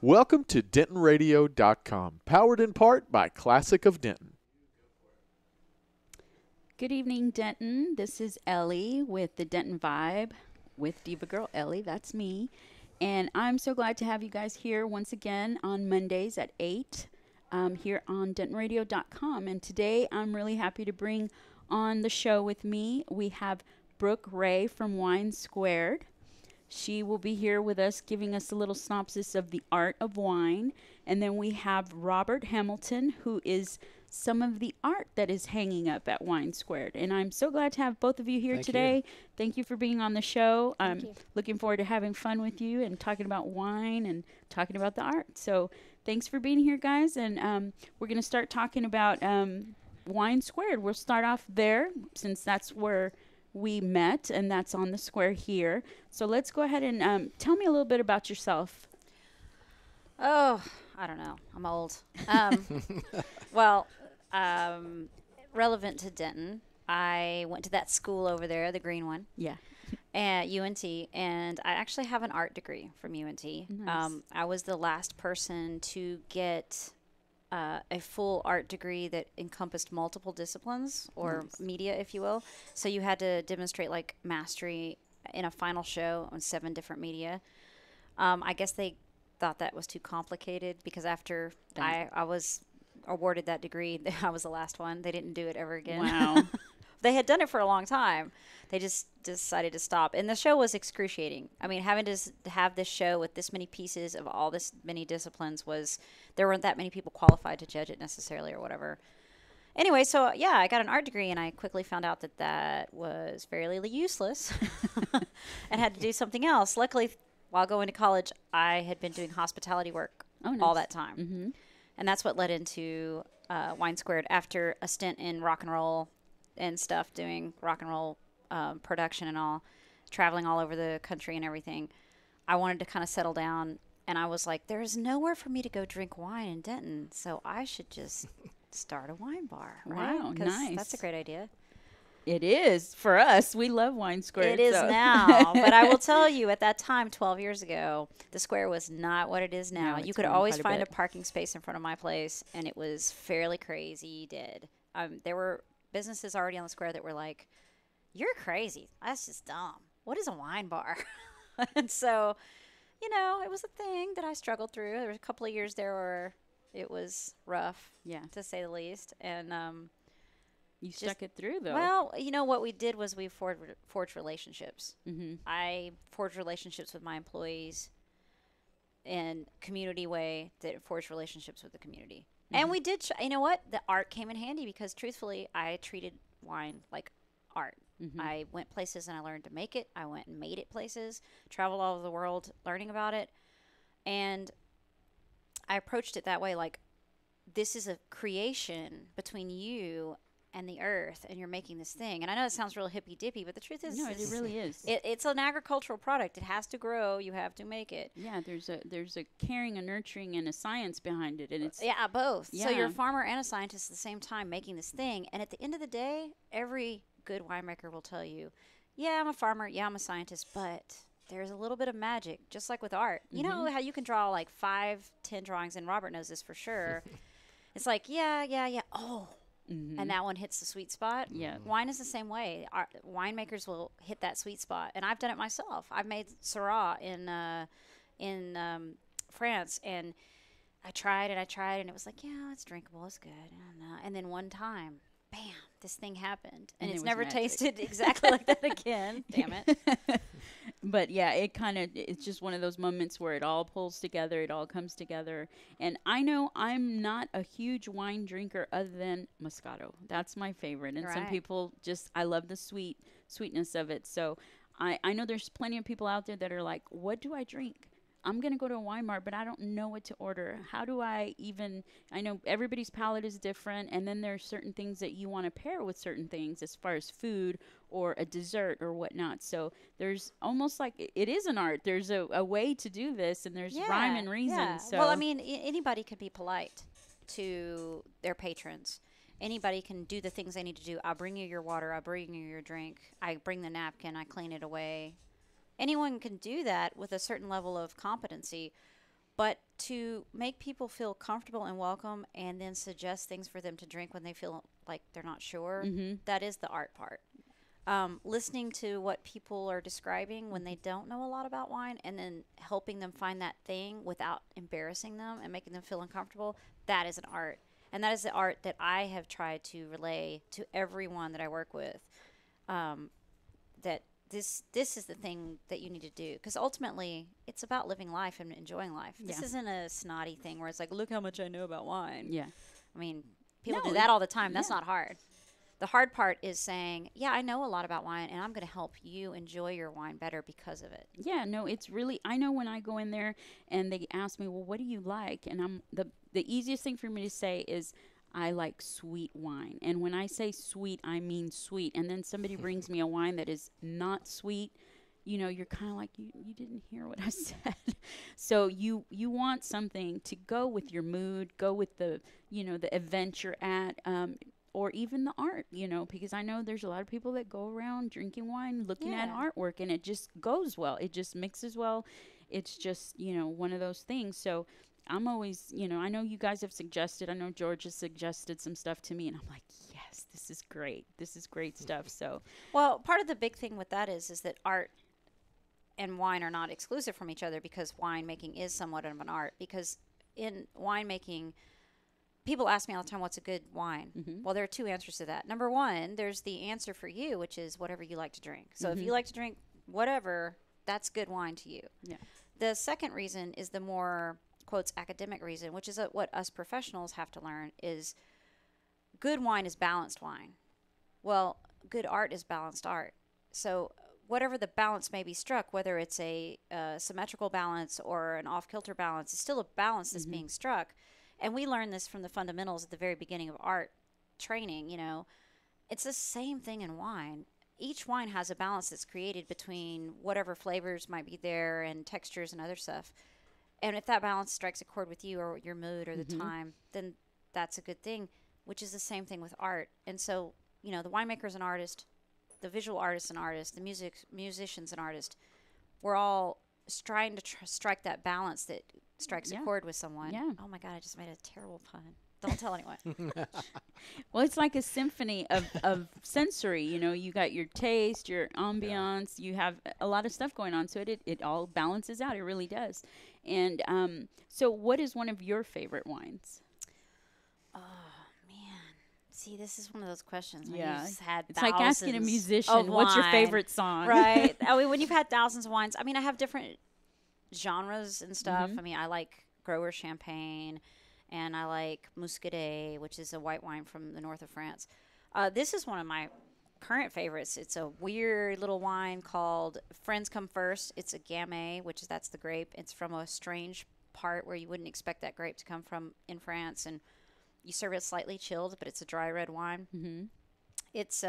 Welcome to DentonRadio.com, powered in part by Classic of Denton. Good evening, Denton. This is Ellie with the Denton Vibe with Diva Girl Ellie. That's me. And I'm so glad to have you guys here once again on Mondays at 8 here on DentonRadio.com. And today I'm really happy to bring on the show with me. We have Brooke Ray from Wine Squared. She will be here with us giving us a little synopsis of the art of wine. And then we have Robert Hamilton, who is some of the art that is hanging up at Wine Squared. And I'm so glad to have both of you here today. Thank you for being on the show. I'm looking forward to having fun with you and talking about wine and talking about the art. So thanks for being here, guys. And we're going to start talking about Wine Squared. We'll start off there since that's where we met, and that's on the square here. So let's go ahead and tell me a little bit about yourself. Oh, I don't know. I'm old. Relevant to Denton, I went to that school over there, the green one. Yeah. At UNT, and I actually have an art degree from UNT. Nice. I was the last person to get a full art degree that encompassed multiple disciplines or media, if you will. So you had to demonstrate like mastery in a final show on 7 different media. I guess they thought that was too complicated because after I was awarded that degree, I was the last one. They didn't do it ever again. Wow. They had done it for a long time. They just decided to stop. And the show was excruciating. I mean, having to have this show with this many pieces of all this many disciplines there weren't that many people qualified to judge it necessarily or whatever. Anyway, so yeah, I got an art degree and I quickly found out that was fairly useless and had to do something else. Luckily, while going to college, I had been doing hospitality work all that time. Mm-hmm. And that's what led into Wine Squared after a stint in rock and roll and stuff, doing rock and roll production and all, traveling all over the country and everything. I wanted to kind of settle down, and I was like, there's nowhere for me to go drink wine in Denton, so I should just start a wine bar, right? Wow, 'Cause nice. That's a great idea. It is. For us, we love Wine Squared. It is now, but I will tell you, at that time, 12 years ago, the square was not what it is now. No, You it's could grown always quite a find a bit. parking space in front of my place, and it was fairly crazy dead. There were businesses already on the square that were like, you're crazy. That's just dumb. What is a wine bar? And so, it was a thing that I struggled through. There was a couple of years there where it was rough, Yeah. to say the least. And You stuck it through, though. well, what we did was we forged relationships. Mm-hmm. I forged relationships with my employees in community way that forged relationships with the community. Mm-hmm. And we did, you know what? The art came in handy because truthfully, I treated wine like art. Mm-hmm. I went places and I learned to make it. I went and made it places, traveled all over the world learning about it. And I approached it that way, like, this is a creation between you and the earth, and you're making this thing. And I know it sounds real hippy-dippy, but the truth is, No, it really is. it's an agricultural product. It has to grow. You have to make it. Yeah, there's a caring, a nurturing, and a science behind it, and it's Yeah, both. So Yeah. you're a farmer and a scientist at the same time making this thing. And at the end of the day, every good winemaker will tell you, yeah, I'm a farmer. Yeah, I'm a scientist. But there's a little bit of magic, just like with art. You know how you can draw like 5, 10 drawings, and Robert knows this for sure. It's like, yeah. Oh, and that one hits the sweet spot. Yeah. Wine is the same way. Winemakers will hit that sweet spot, and I've done it myself. I've made Syrah in France, and I tried, and it was like, yeah, it's drinkable, it's good. And then one time, bam, this thing happened, and it it's was never magic. tasted exactly like that again. Damn it. But yeah, it's just one of those moments where it all pulls together, it all comes together. And I know I'm not a huge wine drinker other than Moscato. That's my favorite. And some Right. people I love the sweetness of it. So I know there's plenty of people out there that are like, what do I drink? I'm going to go to a wine bar, but I don't know what to order. How do I know everybody's palate is different, and then there's certain things that you want to pair with certain things as far as food or a dessert or whatnot. So there's almost like it is an art. There's a way to do this, and there's rhyme and reason. Yeah. So Well, I mean, anybody could be polite to their patrons. Anybody can do the things they need to do. I'll bring you your water. I'll bring you your drink. I bring the napkin. I clean it away. Anyone can do that with a certain level of competency. But to make people feel comfortable and welcome and then suggest things for them to drink when they feel like they're not sure, that is the art part. Listening to what people are describing when they don't know a lot about wine and then helping them find that thing without embarrassing them and making them feel uncomfortable, that is an art. And that is the art that I have tried to relay to everyone that I work with, that this is the thing that you need to do. Because ultimately, it's about living life and enjoying life. This isn't a snotty thing where it's like, look how much I know about wine. Yeah. I mean, people do that all the time. That's not hard. The hard part is saying, yeah, I know a lot about wine, and I'm going to help you enjoy your wine better because of it. Yeah, no, it's really, I know when I go in there and they ask me, well, what do you like? And the easiest thing for me to say is, I like sweet wine. And when I say sweet, I mean sweet. And then somebody brings me a wine that is not sweet, you know, you're kind of like, you didn't hear what I said. So you want something to go with your mood, go with the, you know, the event you're at, or even the art, you know, because I know there's a lot of people that go around drinking wine, looking at artwork, and it just goes well. It just mixes well. It's just, you know, one of those things. So I'm always, you know, I know you guys have suggested, I know George has suggested some stuff to me, and I'm like, yes, this is great. This is great stuff. So, well, part of the big thing with that is that art and wine are not exclusive from each other, because winemaking is somewhat of an art. Because in winemaking, people ask me all the time, what's a good wine? Well, there are two answers to that. Number one, there's the answer for you, which is whatever you like to drink. So if you like to drink whatever, that's good wine to you. yeah. The second reason is the more, quotes, academic reason, which is what us professionals have to learn, is good wine is balanced wine. Well, good art is balanced art. So whatever the balance may be struck, whether it's a symmetrical balance or an off-kilter balance, it's still a balance that's being struck. And we learned this from the fundamentals at the very beginning of art training, you know. It's the same thing in wine. Each wine has a balance that's created between whatever flavors might be there and textures and other stuff. And if that balance strikes a chord with you or your mood or the time, then that's a good thing, which is the same thing with art. And so, you know, the winemaker is an artist, the visual artist is an artist, the musician's an artist. We're all trying to strike that balance that strikes a chord with someone. Yeah. Oh my God, I just made a terrible pun. Don't tell anyone. Well, it's like a symphony of sensory. You know, you got your taste, your ambiance. You have a lot of stuff going on, so it all balances out. It really does. And so, what is one of your favorite wines? Oh man, see, this is one of those questions. When Yeah, you've just had it's like asking a thousands musician, of "What's your wine, favorite song?" Right. I mean, when you've had thousands of wines. I mean, I have different genres and stuff. I mean, I like grower champagne. And I like Muscadet, which is a white wine from the north of France. This is one of my current favorites. It's a weird little wine called Friends Come First. It's a Gamay, that's the grape. It's from a strange part where you wouldn't expect that grape to come from in France. And you serve it slightly chilled, but it's a dry red wine. It's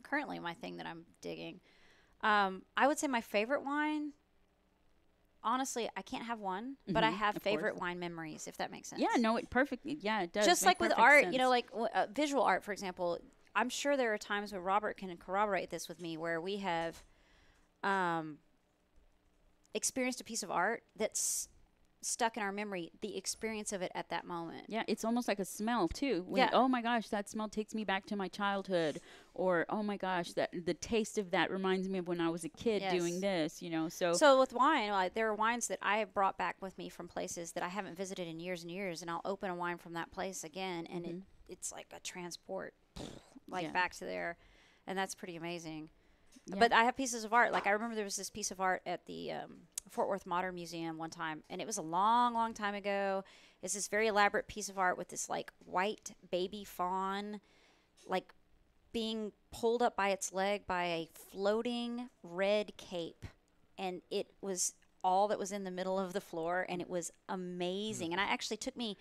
currently my thing that I'm digging. I would say my favorite wine, honestly, I can't have one, but I have favorite wine memories, if that makes sense. Yeah, no, it perfectly. Yeah, it does. Just make like with perfect art, sense. you know, like visual art, for example. I'm sure there are times where Robert can corroborate this with me, where we have experienced a piece of art that's stuck in our memory, the experience of it at that moment. Yeah, it's almost like a smell too. When, Yeah. oh my gosh, that smell takes me back to my childhood, or oh my gosh, that the taste of that reminds me of when I was a kid Yes. doing this. You know, so So with wine, there are wines that I have brought back with me from places that I haven't visited in years and years, and I'll open a wine from that place again, and it's like a transport, like Yeah. back to there, and that's pretty amazing. Yeah. But I have pieces of art. Like I remember there was this piece of art at the Fort Worth Modern Museum one time, and it was a long, long time ago. It's this very elaborate piece of art with this like white baby fawn, like being pulled up by its leg by a floating red cape, and it was all that was in the middle of the floor, and it was amazing. And it actually took me,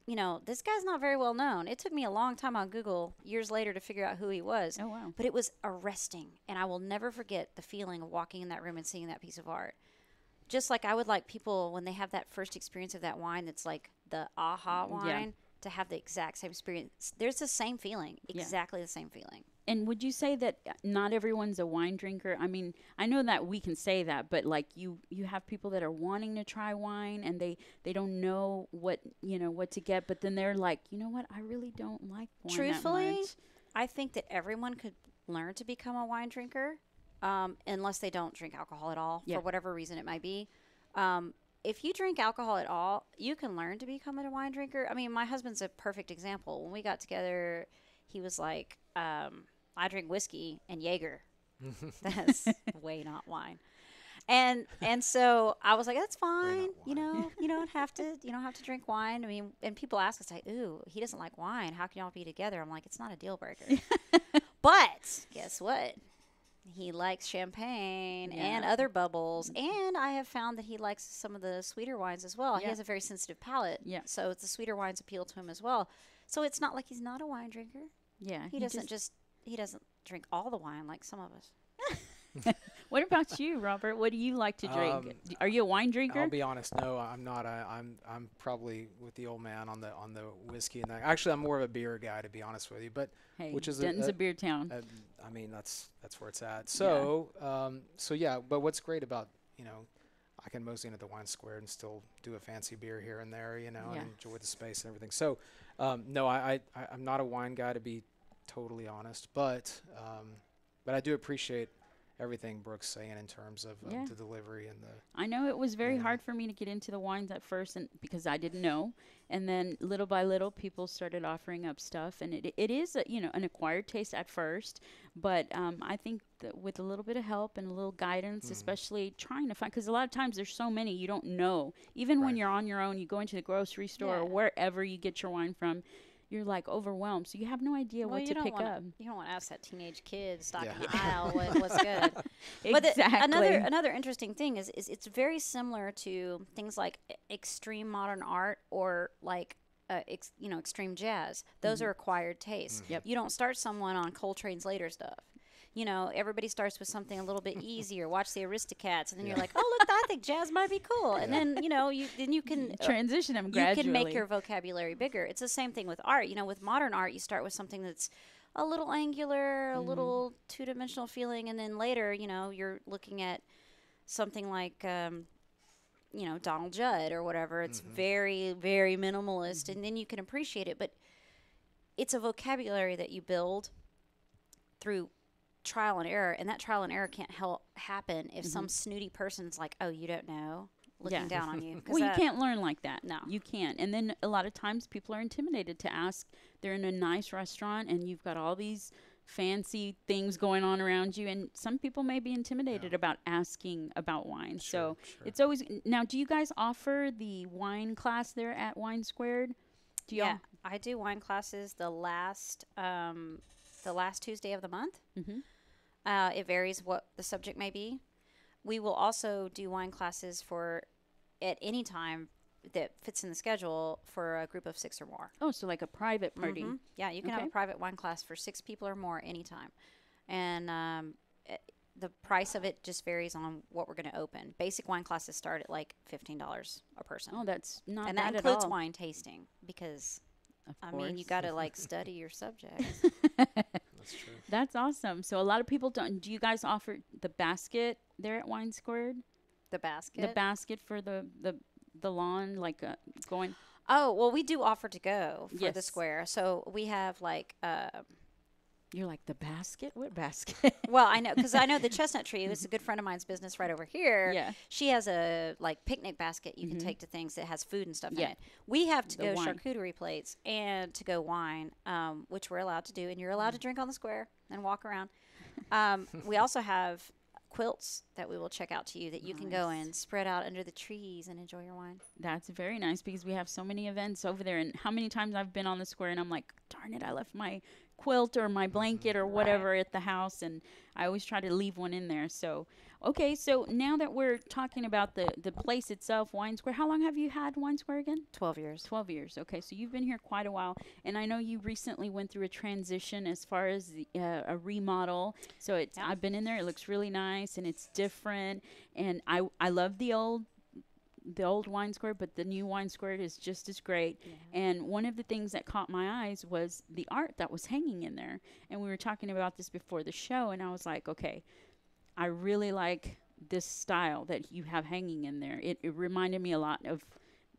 you know, this guy's not very well known. It took me a long time on Google years later to figure out who he was. Oh, wow. But it was arresting, and I will never forget the feeling of walking in that room and seeing that piece of art. Just like I would like people, when they have that first experience of that wine that's like the aha wine, to have the exact same experience. There's the same feeling, exactly the same feeling. And would you say that not everyone's a wine drinker? I mean, I know that we can say that, but like you have people that are wanting to try wine and they don't know what, what to get, but then they're like, "You know what? I really don't like wine Truthfully, that much." I think that everyone could learn to become a wine drinker, unless they don't drink alcohol at all, Yeah. for whatever reason it might be. If you drink alcohol at all, you can learn to become a wine drinker. I mean, my husband's a perfect example. When we got together, he was like, I drink whiskey and Jaeger. That's way not wine. And so I was like, that's fine. You don't have to drink wine. I mean, and people ask us like, ooh, he doesn't like wine. How can y'all be together? I'm like, it's not a deal breaker. But guess what? He likes champagne and other bubbles, and I have found that he likes some of the sweeter wines as well. He has a very sensitive palate, so the sweeter wines appeal to him as well. So it's not like he's not a wine drinker. Yeah. He doesn't drink all the wine like some of us. What about you, Robert? What do you like to drink? Are you a wine drinker? I'll be honest. No, I'm not. I'm probably with the old man on the whiskey and that. Actually, I'm more of a beer guy, to be honest with you. But Hey, which is Denton's a beer town. I mean, that's where it's at. So yeah. But what's great about I can mosey into the wine square and still do a fancy beer here and there, and enjoy the space and everything. So no, I'm not a wine guy, to be totally honest. But I do appreciate everything Brooke's saying in terms of the delivery and the. I know it was very hard for me to get into the wines at first, and because I didn't know, and then little by little, people started offering up stuff, and it is an acquired taste at first, but I think that with a little bit of help and a little guidance, especially trying to find, because a lot of times there's so many you don't know. Even when you're on your own, you go into the grocery store or wherever you get your wine from. You're like overwhelmed, so you have no idea what to pick up. You don't want to ask that teenage kid stocking the aisle what's good. Exactly. But another interesting thing is it's very similar to things like extreme modern art or like extreme jazz. Those are acquired tastes. Yep. You don't start someone on Coltrane's later stuff. Everybody starts with something a little bit easier. Watch the Aristocats, and then you're like, oh, look, I think jazz might be cool. And then, you can transition them gradually. You can make your vocabulary bigger. It's the same thing with art. With modern art, you start with something that's a little angular, a little two-dimensional feeling, and then later, you're looking at something like, Donald Judd or whatever. It's very, very minimalist, and then you can appreciate it. But it's a vocabulary that you build through trial and error, and that trial and error can't happen if some snooty person's like, oh, you don't know, looking down on you. Well, you can't learn like that. No. You can't. And then a lot of times people are intimidated to ask. They're in a nice restaurant and you've got all these fancy things going on around you, and some people may be intimidated about asking about wine. So it's always, now do you guys offer the wine class there at Wine Squared? I do wine classes the last Tuesday of the month. It varies what the subject may be. We will also do wine classes at any time that fits in the schedule for a group of 6 or more. Oh, so like a private party. Yeah, you can have a private wine class for 6 people or more anytime. And the price of it just varies on what we're going to open. Basic wine classes start at like $15 a person. Oh, that's not and bad that includes at all. wine tasting because, Of I mean, you got to like study your subjects. That's true. That's awesome. So a lot of people don't. Do you guys offer the basket there at Wine Squared? The basket? The basket for the lawn, like going. Oh, well, we do offer to go for the Yes. square. So we have like, You're like, the basket? What basket? well, I know, because I know the Chestnut Tree. It's a good friend of mine's business right over here. Yeah. She has a like picnic basket you can take to things that has food and stuff in Yeah. it. We have to The go wine. charcuterie plates and to go wine, which we're allowed to do, and you're allowed to drink on the square and walk around. We also have quilts that we will check out to you that you can go and spread out under the trees and enjoy your wine. That's very nice because we have so many events over there. And how many times I've been on the square and I'm like, darn it, I left my quilt or my blanket or whatever at the house, and I always try to leave one in there. So okay, so now that we're talking about the place itself, Wine Square, how long have you had Wine Square again? 12 years. 12 years. Okay, so you've been here quite a while, and I know you recently went through a transition as far as a remodel. So it's I've been in there. It looks really nice and it's different, and I love the old the old wine square, but the new wine square is just as great. Yeah. And one of the things that caught my eyes was the art that was hanging in there. And we were talking about this before the show, and I was like, okay, I really like this style that you have hanging in there. It reminded me a lot of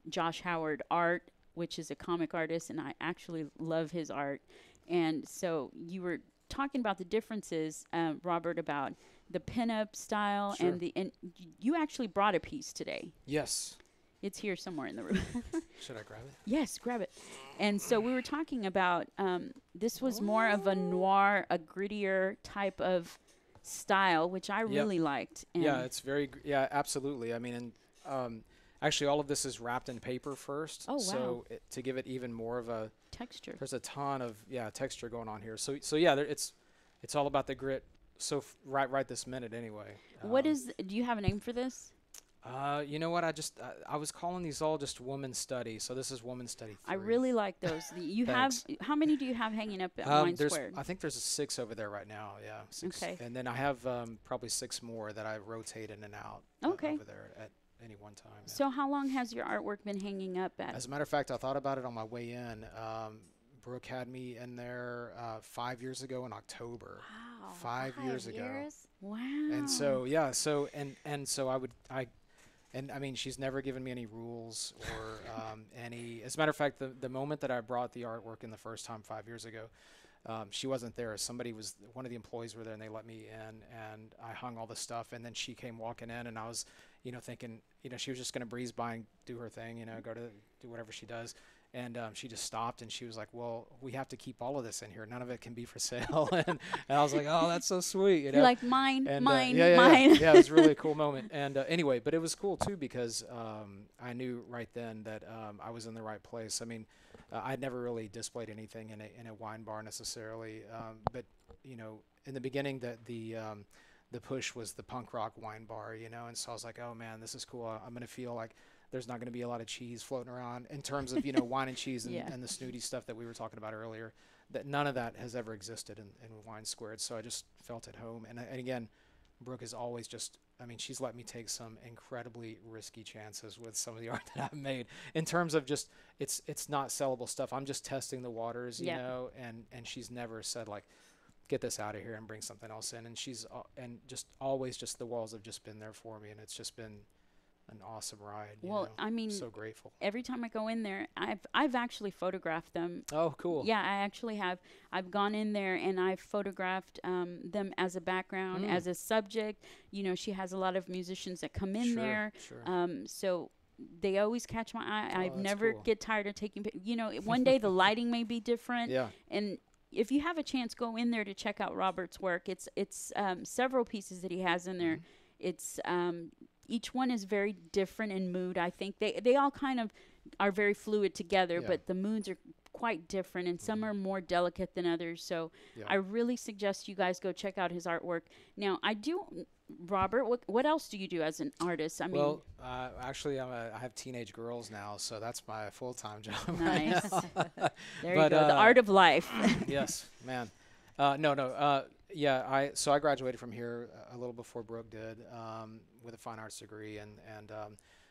Josh Howard art, which is a comic artist, and I actually love his art. And so you were talking about the differences, Robert, about the pinup style. Sure. and you actually brought a piece today. Yes. It's here somewhere in the room. Should I grab it? Yes, grab it. And so we were talking about this was more of a noir, a grittier type of style, which I really liked. And Yeah, it's very absolutely. I mean, and actually all of this is wrapped in paper first. Oh, wow. So to give it even more of a texture. there's a ton of texture going on here. So yeah, it's all about the grit. So right this minute anyway. Do you have a name for this? You know what? I was calling these all just woman study. So this is woman study 3. I really like those. You have how many do you have hanging up at Wine Squared? I think there's 6 over there right now. Yeah, 6. Okay. And then I have probably 6 more that I rotate in and out over there at any one time. Yeah. So how long has your artwork been hanging up at? As a matter of fact, I thought about it on my way in. Brooke had me in there 5 years ago in October. Wow. 5 years ago. Wow. And so I mean, she's never given me any rules or any. As a matter of fact, the moment that I brought the artwork in the first time 5 years ago, she wasn't there. One of the employees were there, and they let me in, and I hung all the stuff, and then she came walking in, and I was, thinking, she was just going to breeze by and do her thing, go to do whatever she does. And she just stopped, and she was like, well, we have to keep all of this in here. None of it can be for sale. and I was like, oh, that's so sweet. You're like, mine, and, mine. Yeah, it was really a cool moment. And anyway, but it was cool, too, because I knew right then that I was in the right place. I mean, I'd never really displayed anything in a wine bar necessarily. But, in the beginning, the push was the punk rock wine bar, and so I was like, oh, man, this is cool. I'm going to feel like there's not going to be a lot of cheese floating around in terms of, wine and cheese and the snooty stuff that we were talking about earlier. That none of that has ever existed in Wine Squared. So I just felt at home. And again, Brooke is always she's let me take some incredibly risky chances with some of the art that I've made in terms of just, it's not sellable stuff. I'm just testing the waters, you know, and she's never said like, get this out of here and bring something else in. And she's, and just always just the walls have just been there for me. And it's just been an awesome ride. Well, I mean, so grateful. Every time I go in there, I've actually photographed them. Oh, cool. Yeah, I actually have. I've gone in there and I've photographed them as a background, as a subject. She has a lot of musicians that come in there. Sure. So they always catch my eye. I never cool. get tired of taking. One day the lighting may be different. Yeah. And if you have a chance, go in there to check out Robert's work. It's several pieces that he has in there. It's each one is very different in mood. I think they all kind of are very fluid together, but the moods are quite different, and some are more delicate than others. So I really suggest you guys go check out his artwork. Now, Robert, what else do you do as an artist? I mean, actually, I have teenage girls now, so that's my full-time job. Nice. Right now. There you go. The art of life. Yes, man. So I graduated from here a little before Brooke did, with a fine arts degree,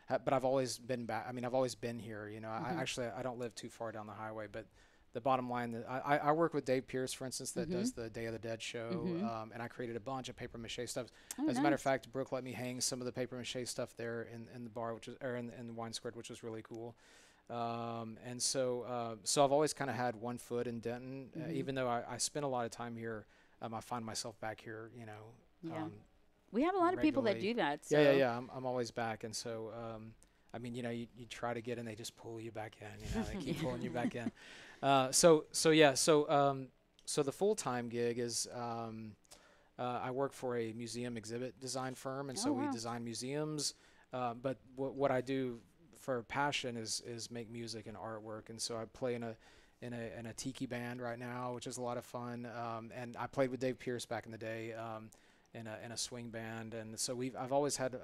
but I've always been back. I mean, I've always been here. I don't live too far down the highway, but the bottom line that I work with Dave Pierce, for instance, that does the Day of the Dead show, and I created a bunch of paper mache stuff. As a matter of fact, Brooke let me hang some of the paper mache stuff there in the bar, in the Wine Squared, which was really cool. And so I've always kind of had one foot in Denton, even though I spend a lot of time here. I find myself back here, we have a lot of people that do that. So. Yeah. I'm always back, and so you try to get in, they just pull you back in. They keep pulling you back in. So the full-time gig is I work for a museum exhibit design firm, and we design museums. But what I do for passion is make music and artwork, and so I play in a tiki band right now, which is a lot of fun. And I played with Dave Pierce back in the day in a swing band, and so I've always had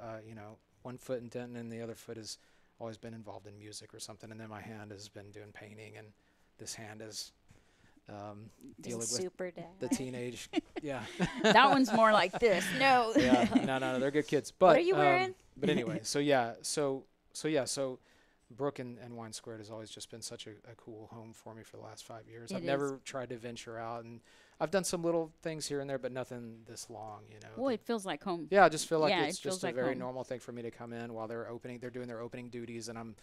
one foot in Denton, and the other foot has always been involved in music or something, and then my hand has been doing painting, and this hand is dealing with the teenage. Yeah. That one's more like this. No. Yeah. No, they're good kids. But what are you wearing? But anyway, so So Brook and Wine Squared has always just been such a cool home for me for the last 5 years. I've never tried to venture out, and I've done some little things here and there, but nothing this long, Well, it feels like home. Yeah, I just feel like it's just like a very home. normal thing for me to come in while they're doing their opening duties, and I'm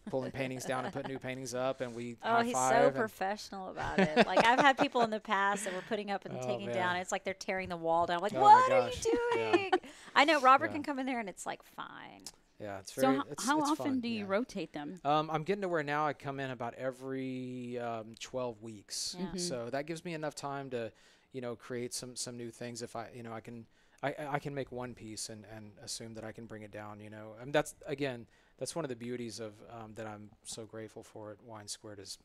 pulling paintings down and putting new paintings up, and we high he's five. so professional about it. Like, I've had people in the past that were putting up and taking man. down. It's like they're tearing the wall down. Like, Oh what my are you gosh. doing? I know Robert can come in there and it's like fine. Yeah, it's very. So how it's often fun, do you rotate them? I'm getting to where now I come in about every 12 weeks. Yeah. So that gives me enough time to, create some new things. If I can make one piece and assume that I can bring it down. And that's one of the beauties of that I'm so grateful for at Wine Squared is,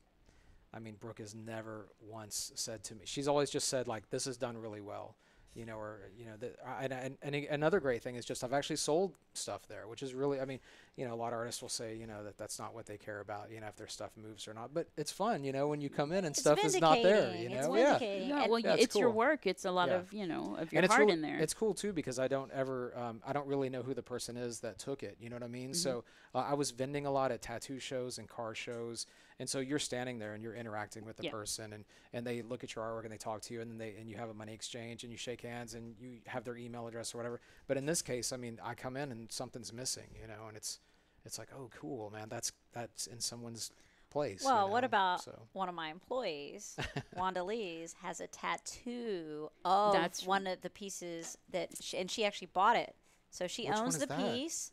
Brooke has never once said to me. She's always just said like, "This is done really well." And another great thing is just I've actually sold stuff there, which is really, a lot of artists will say, that's not what they care about, if their stuff moves or not. But it's fun, when you come in and It's stuff is not there, It's vindicating. Yeah, And well, Yeah, it's it's your cool. work. It's a lot Yeah. of of your And it's heart really, in there. it's cool too because I don't really know who the person is that took it. You know what I mean? So I was vending a lot at tattoo shows and car shows, and so you're standing there and you're interacting with the person, and they look at your artwork and they talk to you, and then you have a money exchange and you shake hands and you have their email address or whatever. But in this case, I come in and something's missing, and it's like, oh, cool, man, that's in someone's place. Well, what about one of my employees, Wanda Lee's, has a tattoo of one of the pieces and she actually bought it. So she Which one owns is the that? piece.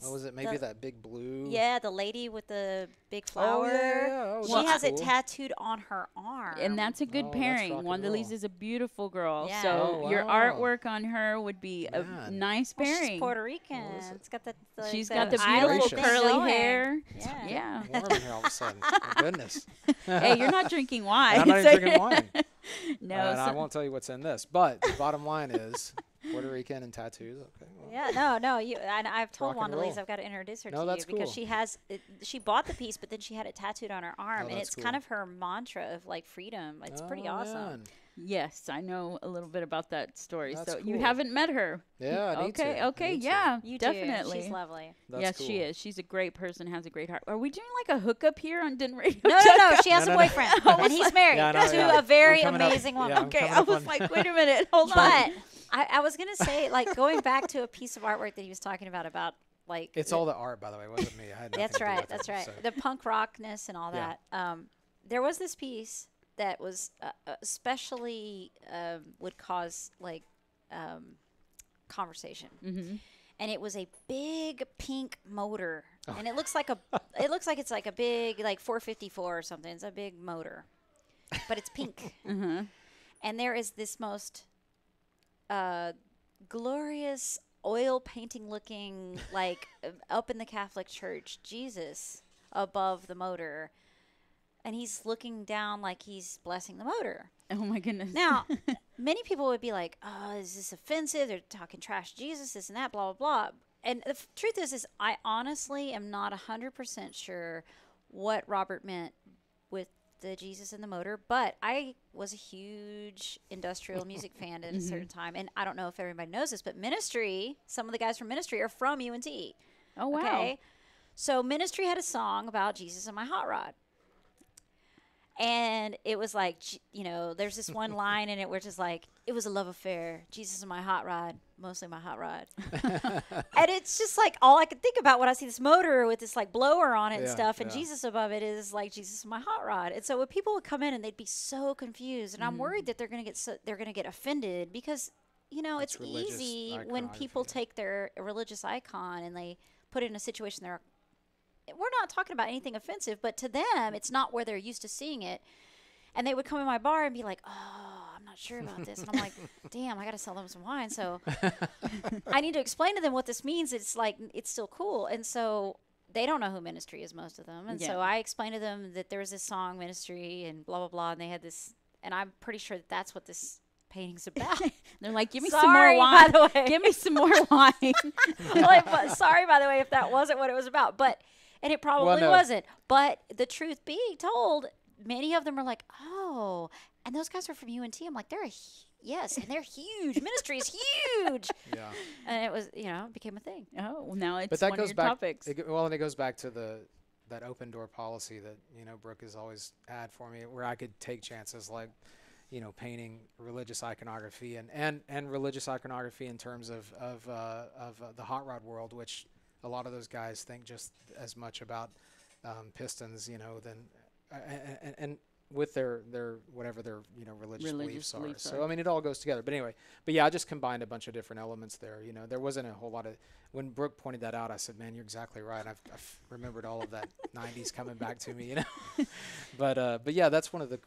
Oh, is it maybe that big blue? Yeah, the lady with the big flower. Oh, She that's has it cool. tattooed on her arm. And that's a good Oh, that's pairing. rock and Wanda Lee's roll. is a beautiful girl. Yeah. So Oh, your wow. artwork on her would be a Man. nice Well, pairing. she's Puerto Rican. It's got the She's the got the island beautiful thing curly going. hair. Yeah. Yeah. Warm in here all of a sudden. My goodness. Hey, you're not drinking wine. I'm not so- even drinking wine. No, And I so- won't tell you what's in this. But the bottom line is Puerto Rican and tattoos. Okay. Well, Yeah, no. And I've told Rock and Wanda Lee's roll. I've got to introduce her No, to you that's because cool. she bought the piece, but then she had it tattooed on her arm, Oh, and that's it's kind cool. of her mantra of like freedom. It's pretty Oh, awesome. man. Yes, I know a little bit about that story. That's so you cool. haven't met her. Yeah, I need to. Okay, I okay, need to. yeah, You definitely. do. She's lovely. That's Yes, cool. she is. She's a great person, has a great heart. Are we doing like a hookup here on Denton Radio? No. She has No, a no, no. boyfriend, and he's married Yeah, no, to yeah. a very I'm coming up- amazing woman. yeah, I'm Okay, coming I up was on- like, wait a minute, hold on. But I was gonna say, like, going back to a piece of artwork that he was talking about like It's all the art, by the way. It wasn't me. I had nothing That's to do right. with That's it, right. so. The punk rockness and all Yeah. that. There was this piece that was especially would cause like conversation, and it was a big pink motor, and it looks like it's like a big like 454 or something. It's a big motor, but it's pink, and there is this most glorious oil painting looking like up in the Catholic Church Jesus above the motor, and he's looking down like he's blessing the motor. Oh my goodness. Now, many people would be like, "Oh, is this offensive? They're talking trash Jesus, this and that, blah blah blah." And the truth is I honestly am not 100% sure what Robert meant with the Jesus and the motor, but I was a huge industrial music fan at a certain time, and I don't know if everybody knows this, but Ministry, some of the guys from Ministry are from UNT. Oh wow. Okay, so Ministry had a song about Jesus and my hot rod. And it was like, there's this one line in it where it's just like, it was a love affair. Jesus and my hot rod, mostly my hot rod. And it's just like all I could think about when I see this motor with this like blower on it and Yeah, stuff, and yeah. Jesus above it is like Jesus and my hot rod. And so when people would come in and they'd be so confused, and I'm worried that they're gonna get offended because It's it's religious easy when iconography, people yeah. take their religious icon and they put it in a situation we're not talking about anything offensive, but to them, it's not where they're used to seeing it. And they would come in my bar and be like, "Oh, I'm not sure about this." And I'm like, "Damn, I got to sell them some wine." So I need to explain to them what this means. It's like, it's still cool. And so they don't know who Ministry is, most of them. And Yeah. so I explained to them that there was this song, Ministry, and blah, blah, blah. And they had this, and I'm pretty sure that that's what this painting's about. They're like, give me some more Sorry, wine. by the way. Give me some more wine. Sorry, by the way, if that wasn't what it was about. And it probably no. wasn't. But the truth being told, many of them are like, "Oh," and those guys are from UNT. I'm like, they're a Yes, and they're huge. Ministry is huge. Yeah. And it was, it became a thing. Oh, well, now it's But that one goes of your back. topics. And it goes back to that open door policy that Brooke has always had for me, where I could take chances like, painting religious iconography and religious iconography in terms of the hot rod world, which a lot of those guys think just as much about pistons, than and with their whatever their religious beliefs are. So I mean, it all goes together. But anyway, yeah, I just combined a bunch of different elements there. There wasn't a whole lot of. When Brooke pointed that out, I said, "Man, you're exactly right." I've remembered all of that '90s coming back to me. But yeah, that's one of the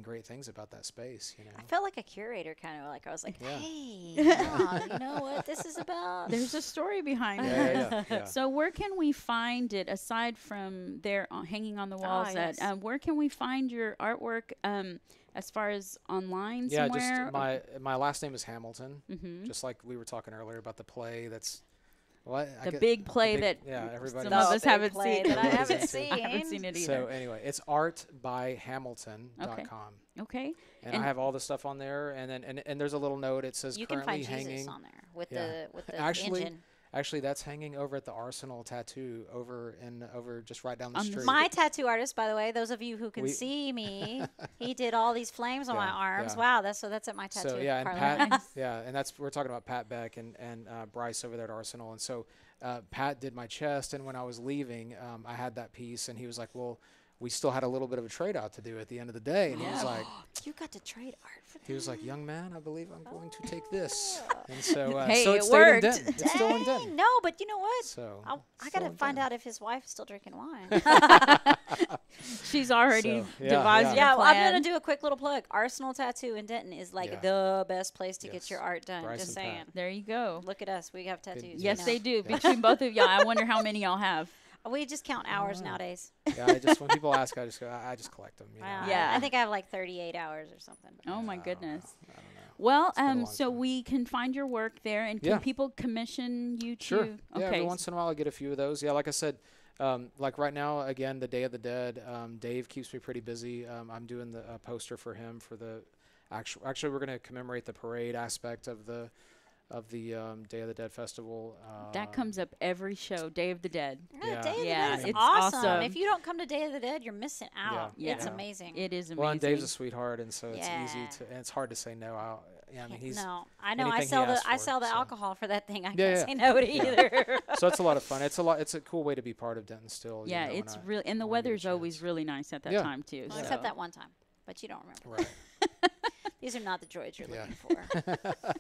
great things about that space. I felt like a curator, kind of like I was like, Yeah. hey, Mom, you know what this is about? There's a story behind it. Yeah. So where can we find it aside from there hanging on the walls? yes. Where can we find your artwork as far as online somewhere? Just my last name is Hamilton. Mm-hmm. Just like we were talking earlier about the play. That's big play that everybody some of us haven't play seen. that I haven't seen. I haven't seen it either. So anyway, it's artbyhamilton.com. Okay. And I have all the stuff on there, and then and there's a little note. It says You can currently find hanging. Jesus on there with Yeah. the Actually, engine. Actually, that's hanging over at the Arsenal Tattoo over just right down the street. My tattoo artist, by the way, those of you who can We- see me, he did all these flames on my Yeah, arms. yeah. Wow, that's at my tattoo. So yeah, and parlor. Pat, and we're talking about Pat Beck and Bryce over there at Arsenal, and so Pat did my chest, and when I was leaving, I had that piece, and he was like, "Well, we still had a little bit of a trade out to do at the end of the day," and he was like, You got to trade art for that. "He was like, young man, I believe I'm going to take this," and so Hey, so it it stayed in worked. Denton. It's still in Dang, Denton. no, but you know what? So I still got to in find Denton. out if his wife's still drinking wine. She's already So, yeah, devised yeah. a Yeah, well, I'm plan. going to do a quick little plug. Arsenal Tattoo in Denton is like Yeah. the best place to Yes. get your art done. Bryce Just and Pat. saying. There you go. Look at us. We have tattoos. Yes, you they know. do. Between both of y'all, I wonder how many y'all have. We just count hours wow. nowadays. Yeah, when people ask, I just go, I just collect them. Wow. Yeah. I think I have like 38 hours or something. Oh my I don't goodness. know. I don't know. Well, been a long so time. we can find your work there, and can Yeah. people commission you Sure. to? Yeah, Okay. every once in a while I get a few of those. Yeah, like I said, like right now, again, the Day of the Dead. Dave keeps me pretty busy. I'm doing the poster for him for the actually we're going to commemorate the parade aspect of the Day of the Dead festival. That comes up every show, Day of the Dead. Yeah. Day of the Yeah, Dead is it's awesome. awesome. If you don't come to Day of the Dead, you're missing out. Yeah. It's Yeah. amazing. It is amazing. Well, and Dave's a sweetheart, and so it's Yeah. easy to, and it's hard to say no. I mean, he's no, I know. I anything he sell the asks for, sell the so. alcohol for that thing. I Yeah, can't yeah. say no to Yeah. either. so it's a lot of fun. It's a cool way to be part of Denton still. Yeah, when it's I- real, and the when I get a weather's always chance. really nice at that Yeah. time too. Well, so. except that one time, but you don't remember. Right. These are not the droids you're Yeah. looking for.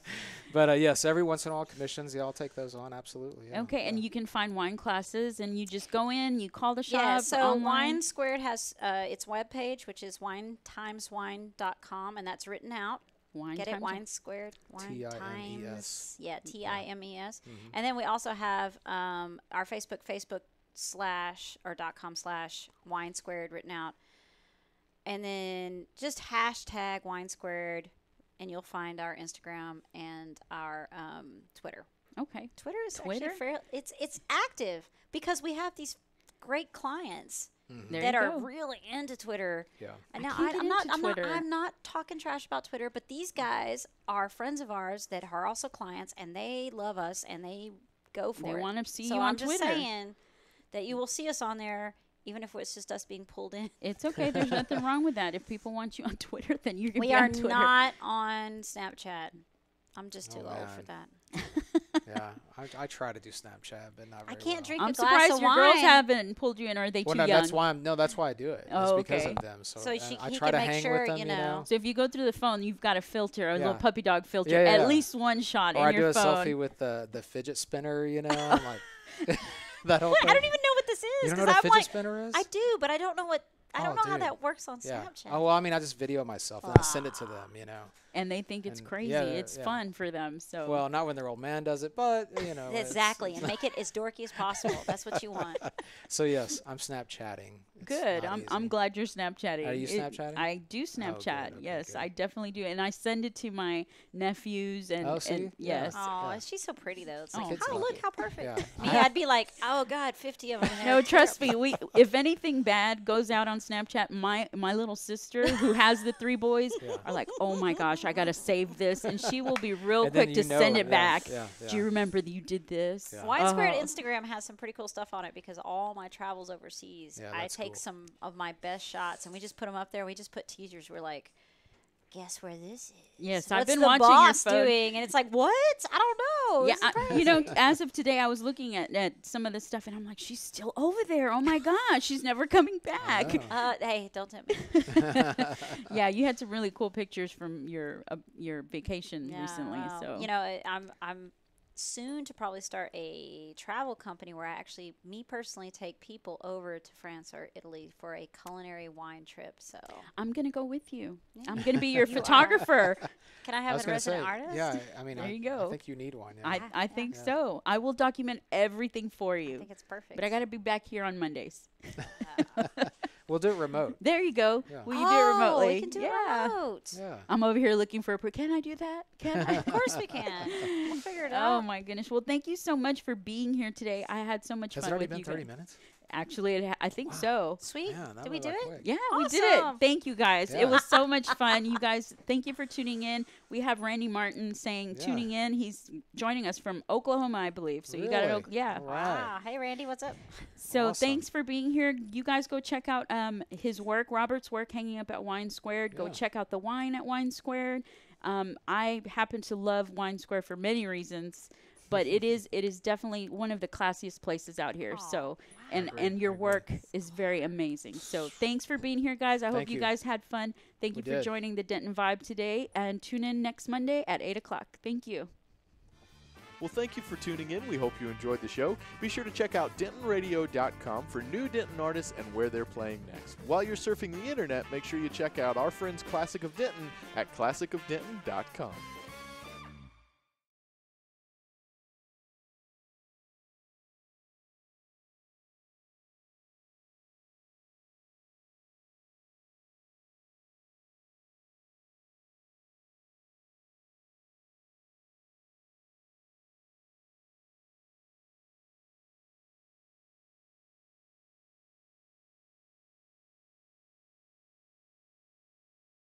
But yes, every once in a while commissions. Yeah, I'll take those on. Absolutely. Yeah. Okay, and Yeah. you can find wine classes, and you just go in, you call the shop. Yeah, so online. Wine Squared has its webpage, which is winetimeswine.com, and that's written out. Wine Get it? Times- Wine Squared. Wine T-I-M-E-S. Times. Yeah, TIMES. Mhm. And then we also have our Facebook .com/wine squared written out. And then just hashtag Wine Squared, and you'll find our Instagram and our Twitter. Okay. Twitter is Twitter? actually fairly, it's active because we have these great clients There that you are go. really into Twitter. Yeah. And I now can't get into Twitter. I'm not talking trash about Twitter, but these guys are friends of ours that are also clients, and they love us and they go for They it. want to see so you I'm on just Twitter. saying that you will see us on there, even if it's just us being pulled in. It's okay. There's nothing wrong with that. If people want you on Twitter, then you can We be are on Twitter. not on Snapchat. I'm just too Oh, old for man. that. Yeah. I try to do Snapchat, but not I very can't well. drink I'm a glass surprised of your wine. girls haven't pulled you in. Or are they Well, too no, young? that's why I do it. Oh, it's because okay. of them. So, So and she- I he try can to make hang sure, with them, you you know. know. So if you go through the phone, you've got a filter, a little Yeah. puppy dog filter, Yeah, yeah, at yeah. least one shot Or in I your do a phone. selfie with the fidget spinner, you know. I'm like that whole thing. I don't even know what this You is don't know because what a I'm fidget like, spinner is? I do, but I don't know what. I don't Oh, know how dude. that works on Yeah. Snapchat. Oh well, I mean, I just video myself and I send it to them, you know. And they think it's And crazy. yeah, It's yeah. fun for them. So Well, not when their old man does it, but you know. it's- Exactly, and make it as dorky as possible. That's what you want. So yes, I'm Snapchatting. It's good. not I'm easy. glad you're Snapchatting. Are you Snapchatting? I do Snapchat. okay, yes, good. I definitely do, and I send it to my nephews and, Oh, see? and Yeah. yes. Oh, Yeah. she's so pretty though. It's Oh, like, kids oh love look it. how perfect. Yeah. Me, I'd be like, oh god, 50 of them. No, trust me. If anything bad goes out on Snapchat, my little sister who has the 3 boys Yeah. are like, "Oh my gosh, I got to save this. And she will be real And then quick to you know send it, it yeah, back. yeah, Do you yeah. remember that you did this? Yeah. Wine Squared Oh. Instagram has some pretty cool stuff on it because all my travels overseas, Yeah, I that's take cool. some of my best shots and we just put them up there. We just put teasers. We're like, guess where this is? Yes, What's I've been the watching boss your phone. doing? And it's like, what? I don't know. Yeah, This is you know, crazy. as of today, I was looking at some of the stuff, and I'm like, she's still over there. Oh my gosh, she's never coming back. know. Hey, don't tempt me. Yeah, you had some really cool pictures from your vacation recently. well, So you know, I'm soon to probably start a travel company where I actually, me personally, take people over to France or Italy for a culinary wine trip. So I'm gonna go with you. Yeah. I'm gonna be your You are. photographer. can I I have was a going to say, resident artist? yeah, I mean, There you go. I think you need one. Yeah. I think Yeah. so. I will document everything for I you. think it's perfect. But I got to be back here on Mondays. We'll do it remote. There you go. Yeah. Will you do it remotely? We can do yeah. it remote. Yeah. I'm over here looking for can I do that? Can I? Of course we can. We'll figure it Oh out. my goodness. Well, thank you so much for being here today. I had so much Has it fun already with been you 30 guys. minutes? Actually, I think so. Sweet. Yeah, that Did we went do by it? quick. Yeah, we did it. Awesome. Thank you guys. Yeah. It was so much fun. You guys, thank you for tuning in. We have Randy Martin saying Yeah. tuning in. He's joining us from Oklahoma, I believe. So you got it. Really? Yeah. All right. Wow. Hey, Randy, what's up? So Awesome. thanks for being here. You guys go check out his work, Robert's work, hanging up at Wine Squared. Go Yeah. check out the wine at Wine Squared. I happen to love Wine Square for many reasons, but it is definitely one of the classiest places out here. Aw, So wow. and agree, and your I agree. work is very amazing. So thanks for being here, guys. I hope Thank you you. guys had fun. Thank you We for did. joining the Denton Vibe today, and tune in next Monday at 8:00. Thank you. Well, thank you for tuning in. We hope you enjoyed the show. Be sure to check out DentonRadio.com for new Denton artists and where they're playing next. While you're surfing the internet, make sure you check out our friends Classic of Denton at ClassicofDenton.com.